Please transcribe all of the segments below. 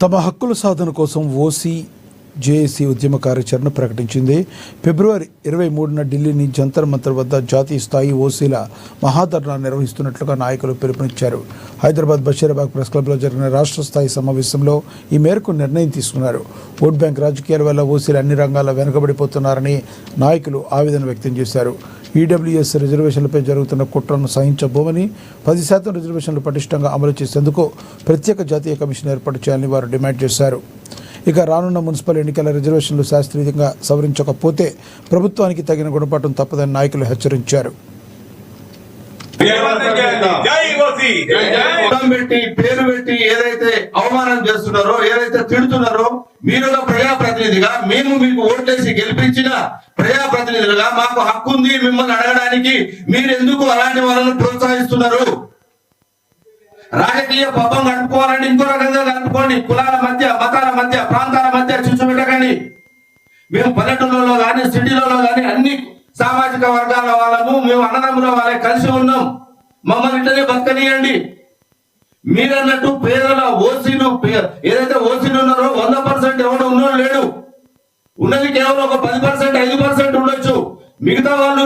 తమ హక్కుల సాధన కోసం ఓసీ జేఏసీ ఉద్యమ కార్యాచరణ ప్రకటించింది. ఫిబ్రవరి 23న ఢిల్లీని జంతర్ మంతర్ వద్ద జాతీయ స్థాయి ఓసీల మహాధర్నా నిర్వహిస్తున్నట్లుగా నాయకులు పిలుపునిచ్చారు. హైదరాబాద్ బషీరాబాద్ ప్రెస్ క్లబ్లో జరిగిన రాష్ట్ర స్థాయి సమావేశంలో ఈ మేరకు నిర్ణయం తీసుకున్నారు. ఓట్ బ్యాంక్ రాజకీయాల వల్ల ఓసీలు అన్ని రంగాల్లో వెనుకబడిపోతున్నారని నాయకులు ఆవేదన వ్యక్తం చేశారు. ఈడబ్ల్యూఎస్ రిజర్వేషన్లపై జరుగుతున్న కుట్రను సహించబోమని 10% రిజర్వేషన్లు పటిష్టంగా అమలు చేసేందుకు ప్రత్యేక జాతీయ కమిషన్ ఏర్పాటు చేయాలని వారు డిమాండ్ చేశారు. ఇక రానున్న మున్సిపల్ ఎన్నికల రిజర్వేషన్లు శాస్త్రీయంగా సవరించకపోతే ప్రభుత్వానికి తగిన గుణపాఠం తప్పదని నాయకులు హెచ్చరించారు. పేరు పెట్టి ఏదైతే అవమానం చేస్తున్నారో, ఏదైతే తిడుతున్నారో, మీరు ప్రజాప్రతినిధిగా మేము మీకు ఓట్లేసి గెలిపించిన ప్రజాప్రతినిధులుగా మాకు హక్కు ఉంది మిమ్మల్ని అడగడానికి. మీరు ఎందుకు అలాంటి వాళ్ళను ప్రోత్సహిస్తున్నారు? రాజకీయ పబ్బం గడుపుకోవాలంటే ఇంకో రకంగా గడుపుకోండి. కులాల మధ్య, మతాల మధ్య, ప్రాంతాల మధ్య చిచ్చు పెట్టకండి. మేము పల్లెటూళ్ళలో కానీ సిటీలలో కానీ అన్ని సామాజిక వర్గాల వాళ్ళము మేము అన్నదమ్ముల వాళ్ళే కలిసి ఉన్నాం. మమ్మల్ని ఇట్లనే బతకనియండి. మీరన్నట్టు పేదల ఓసీలు ఏదైతే ఓసీలు ఉన్నారో 100% ఎవరు ఉన్నోడు లేడు. ఉన్నది కేవలం ఒక 10%, 5% ఉండొచ్చు. మిగతా వాళ్ళు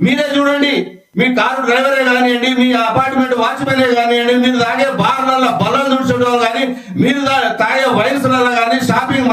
మీరే చూడండి. మీ కారు డ్రైవరే కానివ్వండి, మీ అపార్ట్మెంట్ వాచ్మెనే కానివ్వండి, మీరు తాగే బార్లలో బలం దుడ్చడం కానీ, మీరు తాగే వైన్స్లలో కానీ, షాపింగ్